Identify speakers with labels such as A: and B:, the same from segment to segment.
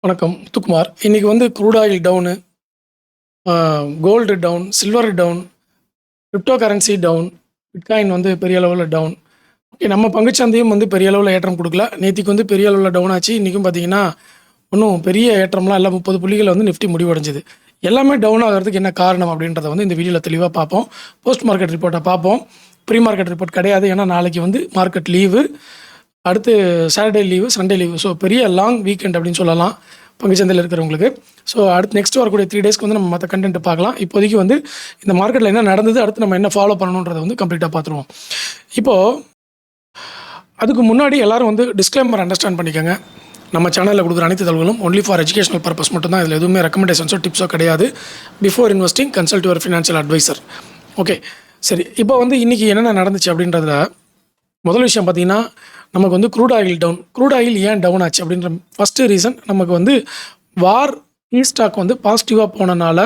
A: வணக்கம். முத்துக்குமார். இன்னைக்கு வந்து crude oil down, gold down, silver down, crypto currency down, bitcoin வந்து பெரிய அளவுல டவுன். ஓகே, நம்ம பங்குச்சந்தையும் வந்து பெரிய அளவுல ஏற்றம் குடுக்கல. நேத்திக்கு வந்து பெரிய அளவுல டவுன் ஆச்சு. இன்னைக்கும் பார்த்தீங்கன்னா, ஒண்ணும் பெரிய ஏற்றம்லாம் இல்ல. 30 புள்ளிகள் வந்து நிஃப்டி முடிவடைஞ்சது. எல்லாமே டவுன் ஆகுறதுக்கு என்ன காரணம் அப்படின்றத வந்து இந்த வீடியோல தெளிவா பார்ப்போம். போஸ்ட் மார்க்கெட் ரிப்போர்ட்ட பார்ப்போம். ப்ரீ மார்க்கெட் ரிப்போர்ட் கிடையாது. ஏன்னா நாளைக்கு வந்து மார்க்கெட் லீவு. அடுத்து Saturday leave, Sunday leave. So பெரிய லாங் வீக்கெண்ட் அப்படின்னு சொல்லலாம் பங்குச்சந்தையில் இருக்கிறவங்களுக்கு. ஸோ அடுத்து நெக்ஸ்ட் வரக்கூடிய 3 டேஸ்க்கு வந்து நம்ம மற்ற கண்டென்ட் பார்க்கலாம். இப்போதைக்கு வந்து இந்த மார்க்கெட்டில் என்ன நடந்தது, அடுத்து நம்ம என்ன ஃபாலோ பண்ணணுன்றதை வந்து கம்ப்ளீட்டாக பார்த்துருவோம். இப்போது அதுக்கு முன்னாடி எல்லாரும் வந்து டிஸ்க்ளைமர் அண்டர்ஸ்டாண்ட் பண்ணிக்கோங்க. நம்ம சேனலில் கொடுக்குற அனைத்து தகவல்களும் ஒன்லி ஃபார் எஜுகேஷனல் பர்பஸ் மட்டும்தான். இதில் எதுவுமே ரெக்கமெண்டேஷன்ஸோ டிப்ஸோ கிடையாது. Before investing consult your financial advisor. Okay, சரி. இப்போ வந்து இன்றைக்கி என்னென்ன நடந்துச்சு அப்படின்றதுல முதல் விஷயம் பார்த்தீங்கன்னா, நமக்கு வந்து crude oil down. Crude oil ஏன் டவுன் ஆச்சு அப்படின்ற ஃபஸ்ட்டு ரீசன், நமக்கு வந்து வார் ஸ்டாக் வந்து பாசிட்டிவாக போனனால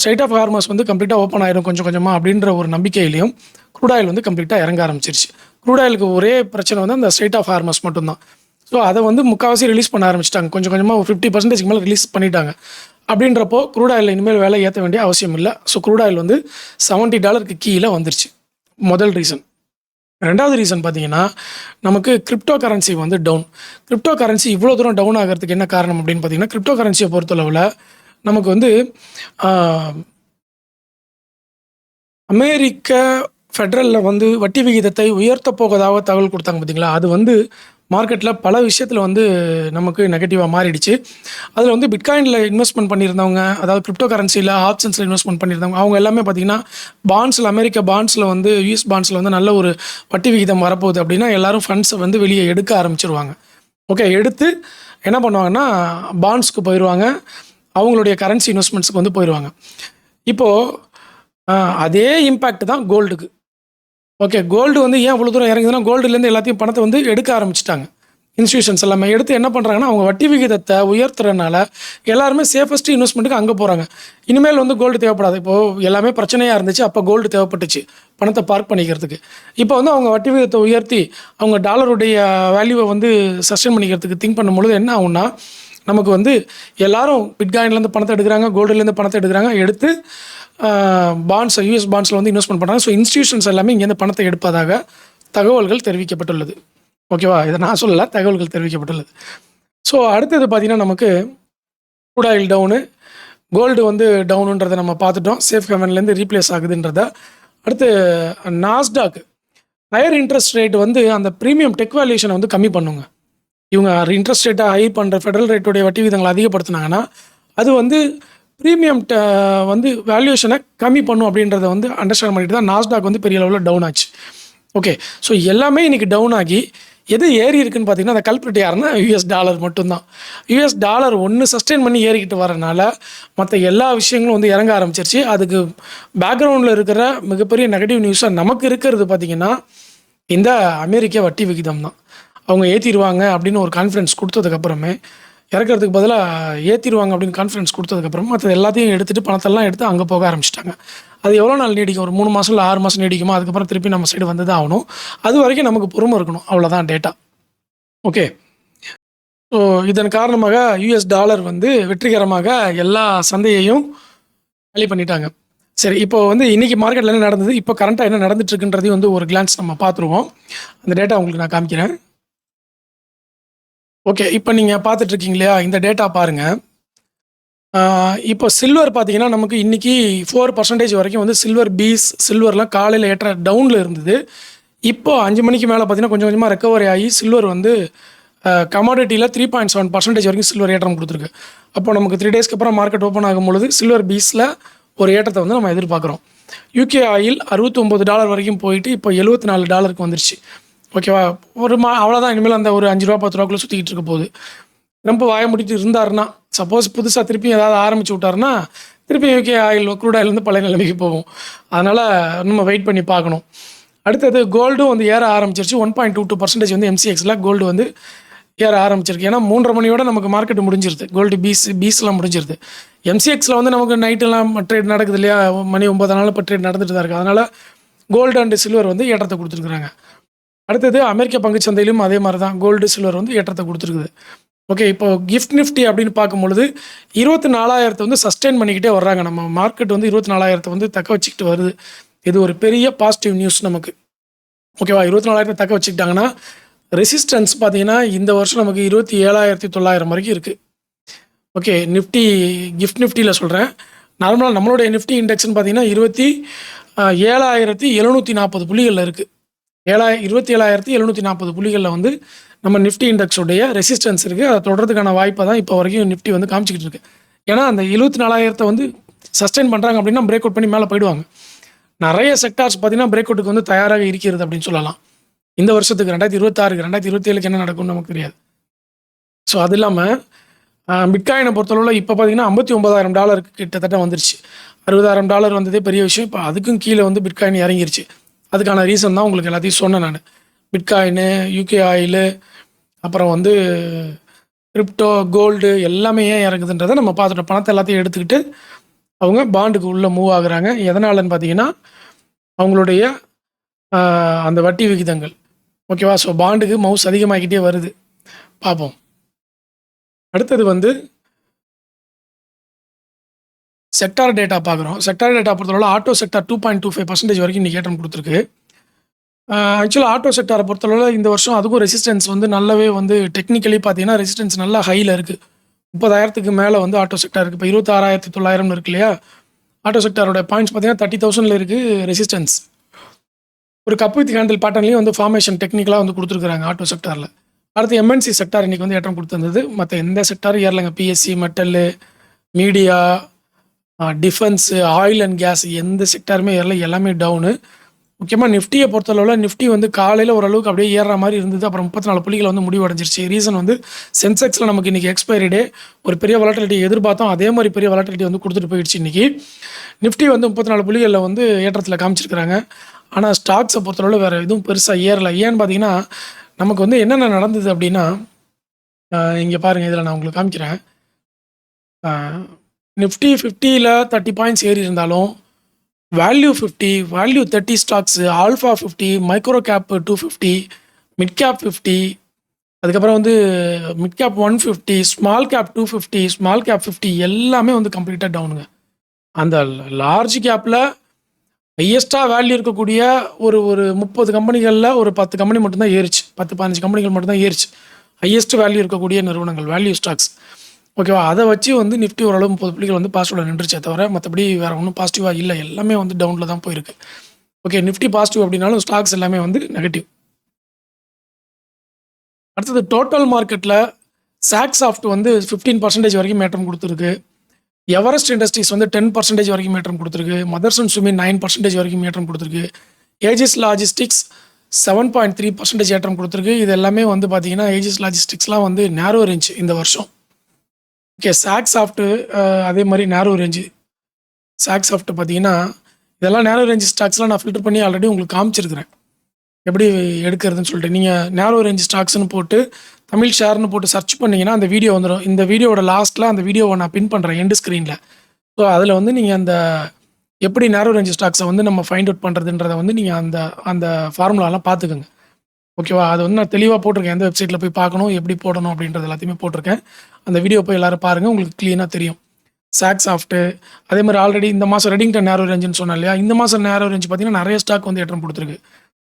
A: ஸ்ட்ரைட் ஆஃப் ஹார்மஸ் வந்து கம்ப்ளீட்டாக ஓப்பன் ஆயிடும் கொஞ்சம் கொஞ்சமாக அப்படின்ற ஒரு நம்பிக்கையிலையும் க்ரூட் ஆயில் வந்து கம்ப்ளீட்டாக இறங்க ஆரம்பிச்சிருச்சு. க்ரூட் ஆயிலுக்கு ஒரே பிரச்சனை வந்து அந்த ஸ்ட்ரைட் ஆஃப் ஹார்மஸ் மட்டும்தான். ஸோ அதை வந்து முக்கால்வாசி ரிலீஸ் பண்ண ஆரம்பிச்சிட்டாங்க. கொஞ்சம் கொஞ்சமாக ஒரு 50% மேலே ரிலீஸ் பண்ணிட்டாங்க. அப்படின்றப்போ க்ரூட் ஆயில் இனிமேல் வேலை ஏற்ற வேண்டிய அவசியம் இல்லை. ஸோ க்ரூட் ஆயில் வந்து $70 கீழே வந்துருச்சு. முதல் ரீசன். ரெண்டாவது ரீசன் பார்த்தீங்கன்னா, நமக்கு கிரிப்டோ கரன்சி வந்து டவுன். கிரிப்டோ கரன்சி இவ்வளோ தூரம் டவுன் ஆகிறதுக்கு என்ன காரணம் அப்படின்னு பார்த்தீங்கன்னா, கிரிப்டோ கரன்சியை பொறுத்தளவில் நமக்கு வந்து அமெரிக்க ஃபெடரலில் வந்து வட்டி விகிதத்தை உயர்த்த போவதாக தகவல் கொடுத்தாங்க பார்த்தீங்களா, அது வந்து மார்க்கெட்டில் பல விஷயத்தில் வந்து நமக்கு நெகட்டிவாக மாறிடுச்சு. அதில் வந்து பிட்காயினில் இன்வெஸ்ட்மெண்ட் பண்ணியிருந்தவங்க, அதாவது கிரிப்டோ கரன்சியில் ஆப்ஷன்ஸில் இன்வெஸ்ட்மெண்ட் பண்ணியிருந்தவங்க, அவங்க எல்லாமே பார்த்திங்கன்னா பாண்ட்ஸில், அமெரிக்க பாண்ட்ஸில் வந்து யூஎஸ் பாண்ட்ஸில் வந்து நல்ல ஒரு வட்டி விகிதம் வரப்போகுது அப்படின்னா எல்லோரும் ஃபண்ட்ஸை வந்து வெளியே எடுக்க ஆரம்பிச்சிருவாங்க. ஓகே, எடுத்து என்ன பண்ணுவாங்கன்னா பாண்ட்ஸ்க்கு போயிடுவாங்க, அவங்களுடைய கரன்சி இன்வெஸ்ட்மெண்ட்ஸுக்கு வந்து போயிடுவாங்க. இப்போது அதே இம்பேக்ட் தான் கோல்டுக்கு. ஓகே, கோல்டு வந்து ஏன் இவ்வளோ தூரம் இறங்குதுன்னா, கோல்டுலேருந்து எல்லாத்தையும் பணத்தை வந்து எடுக்க ஆரம்பிச்சிட்டாங்க. இன்ஸ்டியூஷன்ஸ் எல்லாமே எடுத்து என்ன பண்ணுறாங்கன்னா, அவங்க வட்டி விகிதத்தை உயர்த்துறதுனால எல்லாருமே சேஃபஸ்ட் இன்வெஸ்ட்மெண்ட்டுக்கு அங்கே போகிறாங்க. இனிமேல் வந்து கோல்டு தேவைப்படாது. இப்போது எல்லாமே பிரச்சனையாக இருந்துச்சு, அப்போ கோல்டு தேவைப்பட்டுச்சு பணத்தை பார்க் பண்ணிக்கிறதுக்கு. இப்போ வந்து அவங்க வட்டி விகிதத்தை உயர்த்தி அவங்க டாலருடைய வேல்யூவை வந்து சஸ்டெயின் பண்ணிக்கிறதுக்கு திங்க் பண்ணும்பொழுது என்ன ஆகும்னா, நமக்கு வந்து எல்லாரும் பிட்காயின்லேருந்து பணத்தை எடுக்கிறாங்க, கோல்டுலேருந்து பணத்தை எடுக்கிறாங்க, எடுத்து பாண்ட்ஸ், யூஎஸ் பாண்ட்ஸில் வந்து இன்வெஸ்ட்மெண்ட் பண்ணுறாங்க. ஸோ இன்ஸ்டியூஷன்ஸ் எல்லாமே இங்கேருந்து பணத்தை எடுப்பதாக தகவல்கள் தெரிவிக்கப்பட்டுள்ளது. ஓகேவா, இதை நான் சொல்லலை, தகவல்கள் தெரிவிக்கப்பட்டுள்ளது. ஸோ அடுத்தது பார்த்திங்கன்னா, நமக்கு க்ரூட் ஆயில் டவுனு, கோல்டு வந்து டவுனுன்றதை நம்ம பார்த்துட்டோம். சேஃப் ஹெவன்லேருந்து ரீப்ளேஸ் ஆகுதுன்றதை. அடுத்து நாஸ்டாக் ஹையர் இன்ட்ரெஸ்ட் ரேட் வந்து அந்த ப்ரீமியம் டெக் வேல்யூஷனை வந்து கம்மி பண்ணுங்க. இவங்க இன்ட்ரெஸ்ட் ரேட்டை ஹை பண்ணுற ஃபெடரல் ரேட்டுடைய வட்டி விகிதங்களை அதிகப்படுத்தினாங்கன்னா அது வந்து ப்ரீமியம் வந்து வேல்யூஷனை கம்மி பண்ணும் அப்படின்றத வந்து அண்டர்ஸ்டாண்ட் பண்ணிட்டு தான் நாஸ்டாக் வந்து பெரிய அளவில் டவுன் ஆச்சு. ஓகே, ஸோ எல்லாமே இன்றைக்கி டவுன் ஆகி எது ஏறி இருக்குன்னு பார்த்தீங்கன்னா, அந்த கல்பிரிட் யாருன்னா யூஎஸ் டாலர் மட்டும்தான். யூஎஸ் டாலர் ஒன்று சஸ்டெயின் பண்ணி ஏறிக்கிட்டு வரனால மற்ற எல்லா விஷயங்களும் வந்து இறங்க ஆரம்பிச்சிருச்சு. அதுக்கு பேக்ரவுண்டில் இருக்கிற மிகப்பெரிய நெகட்டிவ் நியூஸாக நமக்கு இருக்கிறது பார்த்திங்கன்னா, இந்த அமெரிக்க வட்டி விகிதம் தான். அவங்க ஏற்றிடுவாங்க அப்படின்னு ஒரு கான்ஃபிடன்ஸ் கொடுத்ததுக்கப்புறமே இறக்கிறதுக்கு பதிலாக ஏற்றிடுவாங்க அப்படின்னு கான்ஃபிடன்ஸ் கொடுத்ததுக்கப்புறமா மற்ற எல்லாத்தையும் எடுத்துகிட்டு பணத்தெல்லாம் எடுத்து அங்கே போக ஆரம்பிச்சிட்டாங்க. அது எவ்வளோ நாள் நீடிக்கும்? ஒரு 3 மாதம் இல்லை 6 மாதம் நீடிக்குமா? அதுக்கப்புறம் திருப்பி நம்ம சைடு வந்து தான் ஆகணும். அது வரைக்கும் நமக்கு பொறுமை இருக்கணும். அவ்வளோதான் டேட்டா. ஓகே, ஸோ இதன் காரணமாக யூஎஸ் டாலர் வந்து வெற்றிகரமாக எல்லா சந்தையையும் காலி பண்ணிட்டாங்க. சரி, இப்போ வந்து இன்றைக்கி மார்க்கெட்டில் என்ன நடந்தது, இப்போ கரண்ட்டாக என்ன நடந்துட்டுருக்குன்றதையும் வந்து ஒரு கிளான்ஸ் நம்ம பார்த்துருவோம். அந்த டேட்டா உங்களுக்கு நான் காமிக்கிறேன். ஓகே, இப்போ நீங்கள் பார்த்துட்ருக்கீங்க இல்லையா, இந்த டேட்டா பாருங்கள். இப்போ சில்வர் பார்த்தீங்கன்னா, நமக்கு இன்றைக்கி 4% வரைக்கும் வந்து சில்வர்லாம் காலையில் ஏற்ற டவுனில் இருந்தது. இப்போ 5 மணிக்கு மேலே பார்த்தீங்கன்னா கொஞ்சம் கொஞ்சமாக ரெக்கவரி ஆகி சில்வர் வந்து கமாடிட்டியில் 3.7% வரைக்கும் சில்வர் ஏற்றம் கொடுத்துருக்கு. அப்போ நமக்கு 3 டேஸ்க்கு அப்புறம் மார்க்கெட் ஓப்பன் ஆகும்பொழுது சில்வர் பீஸில் ஒரு ஏற்றத்தை வந்து நம்ம எதிர்பார்க்குறோம். யூகே ஆயில் $69 வரைக்கும் போயிட்டு இப்போ $74 வந்துருச்சு. ஓகேவா, அவ்வளோதான். இனிமேல் அந்த ஒரு $5 $10 சுற்றிக்கிட்டு இருக்க போகுது. ட்ரம்ப் வாய முடிட்டு இருந்தாருன்னா, சப்போஸ் புதுசாக திருப்பி ஏதாவது ஆரம்பிச்சு விட்டாருன்னா திருப்பி யூகே ஆயில், க்ரூட் ஆயில் வந்து பழைய நிலைமைக்கு போகும். அதனால் நம்ம வெயிட் பண்ணி பார்க்கணும். அடுத்தது கோல்டும் வந்து ஏற ஆரம்பிச்சிருச்சு. 1.22% வந்து எம்சிஎக்ஸில் கோல்டு வந்து ஏற ஆரம்பிச்சிருக்கு. ஏன்னா 3:30 மணியோட நமக்கு மார்க்கெட் முடிஞ்சிருது. கோல்டு பீஸ்லாம் முடிஞ்சிருது. எம்சிஎக்ஸில் வந்து நமக்கு நைட்டெல்லாம் ட்ரேட் நடக்குது இல்லையா, மணி 9 நாள் இப்போ ட்ரேட் நடந்துட்டு தான் இருக்குது. அதனால் கோல்டு அண்டு சில்வர் வந்து ஏற்றத்தை கொடுத்துருக்குறாங்க. அடுத்தது அமெரிக்க பங்குச்சந்தையிலும் அதே மாதிரி தான் கோல்டு, சில்வர் வந்து ஏற்றத்தை கொடுத்துருக்குது. ஓகே. இப்போ கிஃப்ட் நிஃப்டி அப்படின்னு பார்க்கும்பொழுது 24,000 வந்து சஸ்டெயின் பண்ணிக்கிட்டே வர்றாங்க. நம்ம மார்க்கெட் வந்து 24,000 வந்து தக்க வச்சுக்கிட்டு வருது. இது ஒரு பெரிய பாசிட்டிவ் நியூஸ் நமக்கு. ஓகேவா? 24,000 தக்க வச்சுக்கிட்டாங்கன்னா, ரெசிஸ்டன்ஸ் பார்த்தீங்கன்னா, இந்த வருஷம் நமக்கு 27,900 வரைக்கும் இருக்கு. ஓகே. கிஃப்ட் நிஃப்டியில சொல்றேன். நார்மலா நம்மளுடைய நிஃப்டி இண்டெக்ஸ்ன்னு பார்த்தீங்கன்னா, 27,740 புள்ளிகள்ல இருக்கு. 27,740 புள்ளிகள்ல வந்து நம்ம நிஃப்டி இண்டெக்ஸுடைய ரெசிஸ்டன்ஸ் இருக்கு. அத தொடர்றதுக்கான வாய்ப்ப தான் இப்போ வரைக்கும் நிஃப்டி வந்து காமிச்சுக்கிட்டு இருக்கு. ஏன்னா, அந்த 24,000 வந்து சஸ்டெயின் பண்றாங்க அப்படின்னா, பிரேக் அவுட் பண்ணி மேல போயிடுவாங்க. நெறைய செக்டார்ஸ் பார்த்தீங்கன்னா, பிரேக் அவுட்டுக்கு வந்து தயாராக இருக்கிறது அப்படின்னு சொல்லலாம். இந்த வருஷத்துக்கு 2026க்கு 2027க்கு என்ன நடக்கும்னு நமக்கு தெரியாது. ஸோ அது இல்லாம பிட்காயின பொறுத்தளவுல இப்போ பார்த்தீங்கன்னா, $59,000 கிட்டத்தட்ட வந்துருச்சு. $60,000 வந்ததே பெரிய விஷயம். இப்போ அதுக்கும் கீழ வந்து பிட்காயின் இறங்கிருச்சு. அதுக்கான ரீசன் தான் உங்களுக்கு எல்லாத்தையும் சொன்னேன் நானு. பிட்காயினு, யூகே ஆயிலு, அப்புறம் வந்து கிரிப்டோ, கோல்டு எல்லாமே ஏன் இறங்குதுன்றத நம்ம பார்த்துட்டோம். பணத்த எல்லாத்தையும் எடுத்துக்கிட்டு அவங்க பாண்டுக்கு உள்ள மூவ் ஆகுறாங்க. எதனாலன்னு பார்த்தீங்கன்னா, அவங்களுடைய அந்த வட்டி விகிதங்கள். ஓகேவா? ஸோ பாண்டுக்கு மவுஸ் அதிகமாகிக்கிட்டே வருது. பார்ப்போம். அடுத்தது வந்து செக்டார் டேட்டா பார்க்குறோம். செக்டார் டேட்டா பொறுத்தளவுல ஆட்டோ செக்டார் 2.25% வரைக்கும் இன்னைக்கு ஏற்றம் குடுத்துருக்கு. ஆக்சுவலா ஆட்டோ செக்டார பொறுத்தளவுல இந்த வருஷம் அதுக்கும் ரெசிஸ்டன்ஸ் வந்து நல்லாவே வந்து டெக்னிக்கலி பார்த்தீங்கன்னா, ரெசிஸ்டன்ஸ் நல்லா ஹைல இருக்கு. 30,000க்கு மேல வந்து ஆட்டோ செக்டார் இருக்கு. இப்போ 26,900 இருக்கு இல்லையா? ஆட்டோ செக்டாரோட பாயிண்ட்ஸ் பார்த்தீங்கன்னா 30,000ல இருக்கு ரெசிஸ்டன்ஸ். ஒரு கப் வித் ஹேண்டில் பேட்டர்ன்லயும் வந்து ஃபார்மேஷன் டெக்னிக்கலா வந்து குடுத்துருக்காங்க ஆட்டோ செக்டார்ல. அடுத்து எம்என்சி செக்டார் இன்னைக்கு வந்து ஏற்றம் குடுத்திருந்தது. மத்த எந்த செக்டாரும் ஏறலங்க. பிஎஸ்சி, metal, media, defence, oil and gas எந்த செக்டாருமே ஏறல. எல்லாமே டவுனு. முக்கியமா நிஃப்டிய பொறுத்தளவுல நிஃப்டி வந்து காலையில ஓரளவுக்கு அப்படியே ஏறுற மாரி இருந்தது. அப்புறம் 34 புள்ளிகள் வந்து முடிவடைஞ்சிருச்சு. ரீசன் வந்து சென்செக்ஸ்ல நமக்கு இன்னைக்கு எக்ஸ்பைரி டே. ஒரு பெரிய வாலட்டிலிட்டி எதிர்பார்த்தோம். அதே மாரி பெரிய வாலட்டிலிட்டி வந்து குடுத்துட்டு போயிடுச்சு இன்னைக்கு. நிஃப்டி வந்து 34 புள்ளிகள்ல வந்து ஏற்றத்துல காமிச்சிருக்காங்க. ஆனா ஸ்டாக்ஸ பொறுத்தளவுல வேற எதுவும் பெருசா ஏறல. ஏன்னு பார்த்தீங்கன்னா, நமக்கு வந்து என்னென்ன நடந்தது அப்படின்னா, இங்க பாருங்க. இதில நான் உங்களுக்கு காமிக்கிறேன். அ நிஃப்டி 50ல 30 பாயிண்ட்ஸ் ஏறி இருந்தாலும், value 50, value 30 stocks, alpha 50, micro gap 250, mid cap 50, அதுக்கப்புறம் வந்து mid cap 150, small cap 250, small cap 50 எல்லாமே வந்து கம்ப்ளீட்டா டவுனுங்க. அந்த லார்ஜ் கேப்ல ஹையஸ்ட்டா வேல்யூ இருக்கக்கூடிய ஒரு ஒரு 30 கம்பெனிகள்ல ஒரு 10 கம்பெனி மட்டும் தான் ஏறுச்சு. 10, 15 கம்பெனிகள் மட்டும் தான் ஏறுச்சு. ஹையஸ்ட் வேல்யூ இருக்கக்கூடிய நிறுவனங்கள், வேல்யூ ஸ்டாக்ஸ். ஓகேவா? அத வச்சு வந்து நிஃப்டி ஓரளவு 30 புள்ளிகள் வந்து பாசிட்டிவ்ல நின்றுச்சே தவிர, மத்தபடி வேற ஒண்ணும் பாசிட்டிவா இல்ல. எல்லாமே வந்து டவுன்ல தான் போயிருக்கு. ஓகே. நிஃப்டி பாசிட்டிவ் அப்படின்னாலும் ஸ்டாக்ஸ் எல்லாமே வந்து நெகட்டிவ். அடுத்தது டோட்டல் மார்க்கெட்ல சாக்ஸாஃப்ட் வந்து 15% வரைக்கும் ஏற்றம் குடுத்திருக்கு. எவரெஸ்ட் இண்டஸ்ட்ரீஸ் வந்து 10% வரைக்கும் ஏற்றம் குடுத்திருக்கு. மதர்சன் சுமி 9% வரைக்கும் ஏற்றம் குடுத்திருக்கு. ஏஜிஸ் லாஜிஸ்டிக்ஸ் 7.3% ஏற்றம் குடுத்திருக்கு. இது எல்லாமே வந்து பார்த்தீங்கன்னா, ஏஜிஸ் லாஜிஸ்டிக்ஸ்லாம் வந்து நேரோ ரேஞ்ச் இந்த வருஷம். ஓகே. சாக்ஸாஃப்ட் அதே மாரி நேரோ ரேஞ்ச். சாக்ஸாஃப்ட் பார்த்தீங்கன்னா, இதெல்லாம் நேரோ ரேஞ்ச் ஸ்டாக்ஸ்லாம் நான் ஃபில்டர் பண்ணி ஆல்ரெடி உங்களுக்கு காமிச்சிருக்கிறேன். எப்படி எடுக்கிறதுன்னு சொல்லிட்டு. நீங்க நேரோ ரேஞ்ச் ஸ்டாக்ஸ்ன்னு போட்டு, தமிழ் ஷேர்ன்னு போட்டு சர்ச் பண்ணீங்கன்னா, அந்த வீடியோ வந்துரும். இந்த வீடியோவோட லாஸ்ட்ல அந்த வீடியோவ நான் பின் பண்றேன் எண்ட் ஸ்க்ரீன்ல. ஸோ, அதில வந்து நீங்க அந்த எப்படி நேரோ ரேஞ்ச் ஸ்டாக்ஸ வந்து நம்ம ஃபைண்ட் அவுட் பண்றதுன்றத வந்து நீங்க அந்த அந்த ஃபார்முலாலாம் பார்த்துக்கங்க. ஓகேவா? அது வந்து நான் தெளிவா போட்டிருக்கேன். எந்த வெப்சைட்ல போய் பார்க்கணும், எப்படி போடணும் அப்படின்றது எல்லாத்தையுமே போட்டிருக்கேன். அந்த வீடியோ போய் எல்லாரும் பாருங்க. உங்களுக்கு கிளீனா தெரியும். சாக்ஸாஃப்ட் அதே மாரி ஆல்ரெடி இந்த மாசம் ரெடிங்டன் நேரோ ரேஞ்சுன்னு சொன்னேன் இல்லையா? இந்த மாசம் நேரோ ரேஞ்ச் பார்த்தீங்கன்னா, நெறைய ஸ்டாக் வந்து ஏற்றம் குடுத்திருக்கு.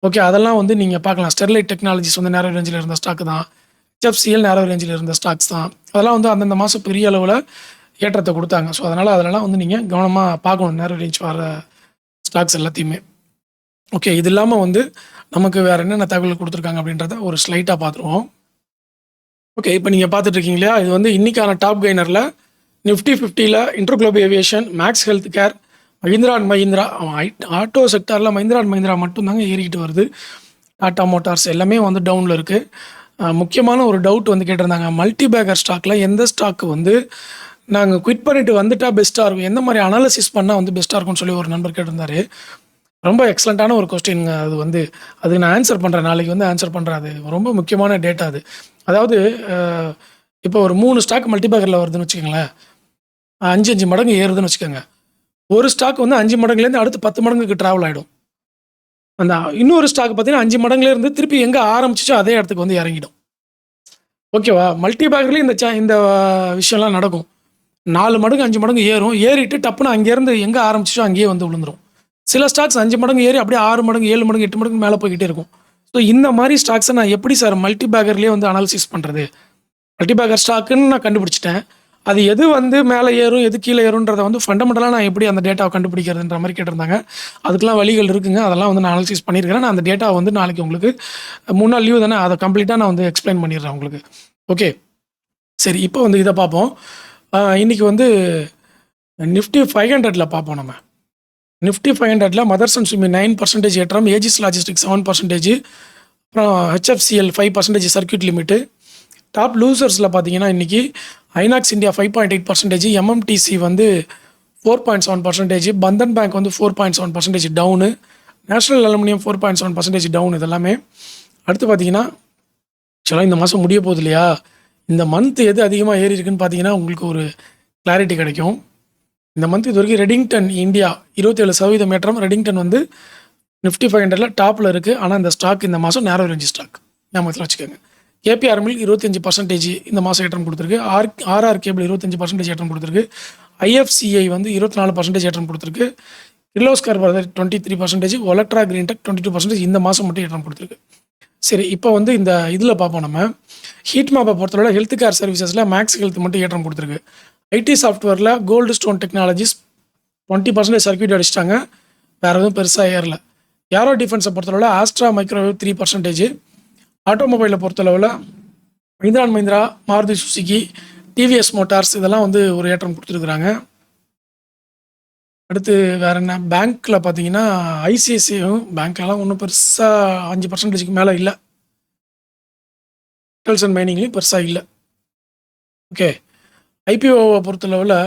A: ஓகே. அதெல்லாம் வந்து நீங்க பார்க்கலாம். ஸ்டெர்லைட் டெக்னாலஜிஸ் வந்து நேரோ ரேஞ்சில இருந்த ஸ்டாக் தான். HFCL நேரோ ரேஞ்சில இருந்த ஸ்டாக்ஸ் தான். அதெல்லாம் வந்து அந்தந்த மாசம் பெரிய அளவுல ஏற்றத்த குடுத்தாங்க. ஸோ, அதனால அதெல்லாம் வந்து நீங்க கவனமா பார்க்கணும். நேரோ ரேஞ்ச் வர ஸ்டாக்ஸ் எல்லாத்தையுமே. ஓகே. இது இல்லாம வந்து நமக்கு வேற என்னென்ன தகவல் குடுத்துருக்காங்க அப்படின்றத ஒரு ஸ்லைட்டா பார்த்துருவோம். ஓகே. இப்ப நீங்க பார்த்துட்டு இருக்கீங்க இல்லையா? இது வந்து இன்னைக்கான டாப் கெய்னர்ல நிஃப்டி 50ல இன்டர்குளோப் ஏவியேஷன், மேக்ஸ் ஹெல்த் கேர், மஹிந்திரா அண்ட் மஹிந்திரா ஆட்டோ செக்டார்ல மஹிந்திரா அண்ட் மஹிந்திரா மட்டும் தாங்க ஏறிக்கிட்டு வருது. டாடா மோட்டார்ஸ் எல்லாமே வந்து டவுன்ல இருக்கு. முக்கியமான ஒரு டவுட் வந்து கேட்டிருந்தாங்க. மல்டி பேக்கர் ஸ்டாக்ல எந்த ஸ்டாக் வந்து நாங்க குவிட் பண்ணிட்டு வந்துட்டா பெஸ்ட்டா இருக்கும்? எந்த மாரி அனாலிசிஸ் பண்ணா வந்து பெஸ்ட்டா இருக்கும்னு சொல்லி ஒரு நண்பர் கேட்டிருந்தாரு. ரொம்ப எக்ஸலன்ட்டான ஒரு கொஸ்டின்ங்க அது வந்து. அதுக்கு நான் ஆன்சர் பண்றேன். நாளைக்கு வந்து ஆன்சர் பண்றேன். அது ரொம்ப முக்கியமான டேட்டா அது. அதாவது அ இப்போ ஒரு 3 ஸ்டாக் மல்டி பேக்கர்ல வருதுன்னு வச்சுக்கங்களேன். 5, 5 மடங்கு ஏறுதுன்னு வச்சுக்கோங்க. ஒரு ஸ்டாக் வந்து 5 மடங்குலேருந்து அடுத்து 10 மடங்குக்கு டிராவல் ஆயிடும். அந்த இன்னொரு ஸ்டாக் பார்த்தீங்கன்னா 5 மடங்குல இருந்து திருப்பி எங்க ஆரம்பிச்சுச்சோ அதே இடத்துக்கு வந்து இறங்கிடும். ஓகேவா? மல்டி பேக்கர்லயும் இந்த விஷயம்லாம் நடக்கும். 4 மடங்கு, 5 மடங்கு ஏறும். ஏறிட்டு டப்புன்னு அங்கேருந்து எங்க ஆரம்பிச்சுச்சோ அங்கேயே வந்து விழுந்துரும். சில ஸ்டாக்ஸ் 5 மடங்கு ஏறி அப்படியே 6 மடங்கு, 7 மடங்கு, 8 மடங்கு மேல போய்க்கிட்டே இருக்கும். ஸோ இந்த மாரி ஸ்டாக்ஸ நான் எப்படி சார் மல்டி பேக்கர்லயே வந்து அனாலிசிஸ் பண்றது? மல்டி பேக்கர் ஸ்டாக்குன்னு நான் கண்டுபிடிச்சுட்டேன். அது எது வந்து மேல ஏறும், எது கீழ ஏறும்ன்றத வந்து ஃபண்டமெண்டலா நான் எப்படி அந்த டேட்டாவ கண்டுபிடிக்கிறதுன்ற மாரி கேட்டிருந்தாங்க. அதுக்கெல்லாம் வழிகள் இருக்குங்க. அதெல்லாம் வந்து நான் அனாலிசிஸ் பண்ணியிருக்கிறேன். நான் அந்த டேட்டாவ வந்து நாளைக்கு உங்களுக்கு 3 நாள் லீவ் தானே, அத கம்ப்ளீட்டா நான் வந்து எக்ஸ்ப்ளைன் பண்ணிடுறேன் உங்களுக்கு. ஓகே. சரி, இப்போ வந்து இத பார்ப்போம். இன்னைக்கு வந்து நிஃப்டி 500ல பார்ப்போம் நம்ம. நிஃப்டி 500ல மதர்சன் சுமி 9% ஏற்றம், ஏஜிஸ் லாஜிஸ்டிக்ஸ் 7%, அப்புறம் HFCL 5% சர்க்யூட் லிமிட்டு. டாப் லூசர்ஸில் பார்த்தீங்கன்னா இன்றைக்கி ஐநாக்ஸ் இந்தியா 5.8%, MMTC வந்து 4.7%, பந்தன் பேங்க் வந்து 4.7% டவுனு, நேஷனல் அலுமினியம் 4.7% டவுன். இதெல்லாமே அடுத்து பார்த்தீங்கன்னா ஆக்சுவலாக இந்த மாதம் முடிய போகுது இல்லையா, இந்த மந்த் எது அதிகமாக ஏறி இருக்குன்னு பார்த்தீங்கன்னா உங்களுக்கு ஒரு கிளாரிட்டி கிடைக்கும். இந்த மந்த் இது வரைக்கும் ரெடிங்டன் இந்தியா 27% ஏற்றம். ரெடிங்டன் வந்து நிஃப்டி 500ல டாப்பில் இருக்குது. ஆனால் இந்த ஸ்டாக் இந்த மாதம் நேரோ ரேஞ்ச் ஸ்டாக், ஞாபகத்தில் வச்சுக்கோங்க. KPR மில் 25% இந்த மாதம் ஏற்றம் கொடுத்துருக்கு. RR கேபிள் 25% ஏற்றம் கொடுத்துருக்கு. IFCI வந்து 24% ஏற்றம் கொடுத்துருக்கு. Kirloskar brother 23%, Olectra green tech 22% இந்த மாதம் மட்டும் ஏற்றம் கொடுத்துருக்கு. சரி, இப்போ வந்து இந்த இதில் பார்ப்போம் நம்ம. ஹீட் மேப்பை பொறுத்தவரை ஹெல்த் கேர் சர்வீசஸில் மேக்ஸ் ஹெல்த் மட்டும் ஏற்றம் கொடுத்துருக்கு. ஐடி சாஃப்ட்வேரில் கோல்டு ஸ்டோன் டெக்னாலஜிஸ் 20% சர்க்யூட் அடிச்சிட்டாங்க. வேறு எதுவும் பெருசாக ஏறல. ஏரோ டிஃபென்ஸை பொறுத்தளவில் ஆஸ்ட்ரா மைக்ரோவேவ் 3%. ஆட்டோமொபைலை பொறுத்தளவில் Mahindra and Mahindra, Maruti Suzuki, TVS Motors இதெல்லாம் வந்து ஒரு ஏற்றம் கொடுத்துருக்குறாங்க. அடுத்து வேறு என்ன, பேங்க்கில் பார்த்தீங்கன்னா ஐசிஐசிஐயும் பேங்க்லலாம் ஒன்றும் பெருசாக 5%க்கு மேலே இல்லை. மெட்டல்ஸ் அண்ட் மைனிங்லேயும் பெருசாக இல்லை. ஓகே. ஐபிஓவை பொறுத்தளவில்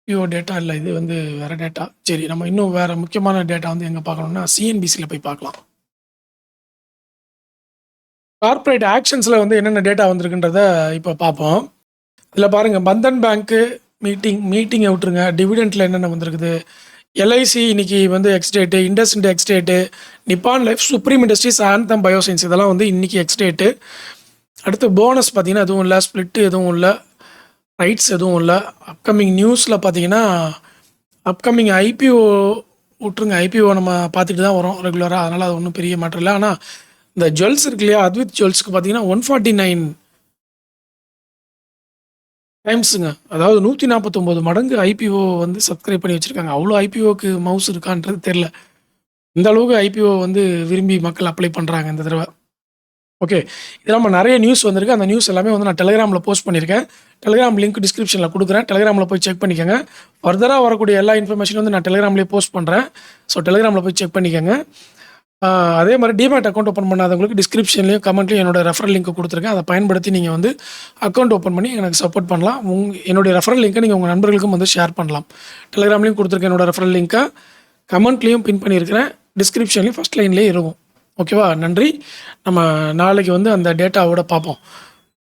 A: ஐபிஓ டேட்டா இல்லை, இது வந்து வேறு டேட்டா. சரி, நம்ம இன்னும் வேறு முக்கியமான டேட்டா வந்து எங்கே பார்க்கணும்னா சிஎன்பிசியில் போய் பார்க்கலாம். கார்ப்பரேட் ஆக்ஷன்ஸில் வந்து என்னென்ன டேட்டா வந்திருக்குன்றத இப்போ பார்ப்போம். இதில் பாருங்கள், பந்தன் பேங்க்கு மீட்டிங்கை விட்டுருங்க. டிவிடெண்ட்டில் என்னென்ன வந்திருக்குது, எல்ஐசி இன்னைக்கு வந்து ex date, IndusInd ex date, Nippon life, Supreme Industries, Anthem Biosciences இதெல்லாம் வந்து இன்றைக்கி எக்ஸ் டேட்டு. அடுத்து போனஸ் பார்த்தீங்கன்னா எதுவும் இல்லை, ஸ்ப்ளிட்டு எதுவும் இல்லை, ரைட்ஸ் எதுவும் இல்லை. அப்கமிங் நியூஸில் பார்த்தீங்கன்னா அப்கமிங் ஐபிஓ விட்டுருங்க. ஐபிஓ நம்ம பார்த்துட்டு தான் வரோம் ரெகுலராக, அதனால் அது ஒன்றும் பெரிய மேட்டர் இல்லை. ஆனால் இந்த ஜுவல்ஸ் இருக்கு இல்லையா, அத்வித் ஜுவல்ஸுக்கு பார்த்தீங்கன்னா 149 டைம்ஸுங்க, அதாவது 149 மடங்கு ஐபிஓ வந்து சப்ஸ்கிரைப் பண்ணி வச்சுருக்காங்க. அவ்வளோ ஐபிஓக்கு மவுஸ் இருக்கான்றது தெரில. இந்த அளவுக்கு ஐபிஓ வந்து விரும்பி மக்கள் அப்ளை பண்ணுறாங்க இந்த தடவை. ஓகே. இது நம்ம நிறைய நியூஸ் வந்திருக்கு. அந்த நியூஸ் எல்லாமே வந்து நான் டெலிகிராமில் போஸ்ட் பண்ணியிருக்கேன். டெலிகிராம் லிங்க் டிஸ்கிரிப்ஷனில் கொடுக்குறேன். டெலிகிராமில் போய் செக் பண்ணிக்கோங்க. ஃபர்தராக வரக்கூடிய எல்லா இன்ஃபர்மேஷனும் வந்து நான் டெலிகிராம்லேயே போஸ்ட் பண்ணுறேன். ஸோ டெலிகிராமில் போய் செக் பண்ணிக்கோங்க. அதே மாதிரி டிமேட் அக்கௌண்ட் ஓப்பன் பண்ணாதவங்களுக்கு டிஸ்கிரிப்ஷன்லேயும் கமெண்ட்லேயும் என்னோட ரெஃபரல் லிங்க் கொடுத்துருக்கேன். அதை பயன்படுத்தி நீங்கள் வந்து அக்கௌண்ட் ஓப்பன் பண்ணி எனக்கு சப்போர்ட் பண்ணலாம். என்னுடைய ரெஃபரல் லிங்க்கை நீங்கள் உங்கள் நண்பர்களுக்கும் வந்து ஷேர் பண்ணலாம். டெலிகிராம்லேயும் கொடுத்துருக்கேன் என்னோட ரெஃபரல் லிங்க்கை, கமெண்ட்லேயும் பின் பண்ணியிருக்கிறேன், டிஸ்கிரிப்ஷன்லேயும் ஃபஸ்ட் லைன்லேயே இருக்கும். ஓகேவா? நன்றி. நம்ம நாளைக்கு வந்து அந்த டேட்டாவோட பார்ப்போம்.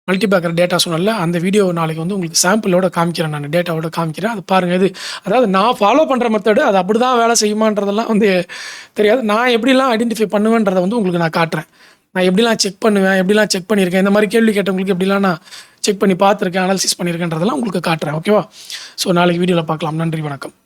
A: மல்டிபேக்கர் டேட்டா சொன்னல, அந்த வீடியோ நாளைக்கு வந்து உங்களுக்கு சாம்பிளோட காமிக்கிறேன், நான் டேட்டாவோட காமிக்கிறேன். அது பாருங்கள். இது அதாவது நான் ஃபாலோ பண்ணுற மெத்தடு, அது அப்படி தான் வேலை செய்யுமான்றதெல்லாம் வந்து தெரியாது. நான் எப்படிலாம் ஐடென்டிஃபை பண்ணுவேன்றதை வந்து உங்களுக்கு நான் காட்டுறேன். நான் எப்படிலாம் செக் பண்ணுவேன், எப்படிலாம் செக் பண்ணியிருக்கேன், இந்த மாதிரி கேள்வி கேட்டவங்களுக்கு எப்படிலாம் நான் செக் பண்ணி பார்த்துருக்கேன், அனாலிசிஸ் பண்ணியிருக்கேன்றதெல்லாம் உங்களுக்கு காட்டுறேன். ஓகேவா? ஸோ நாளைக்கு வீடியோவில் பார்க்கலாம். நன்றி, வணக்கம்.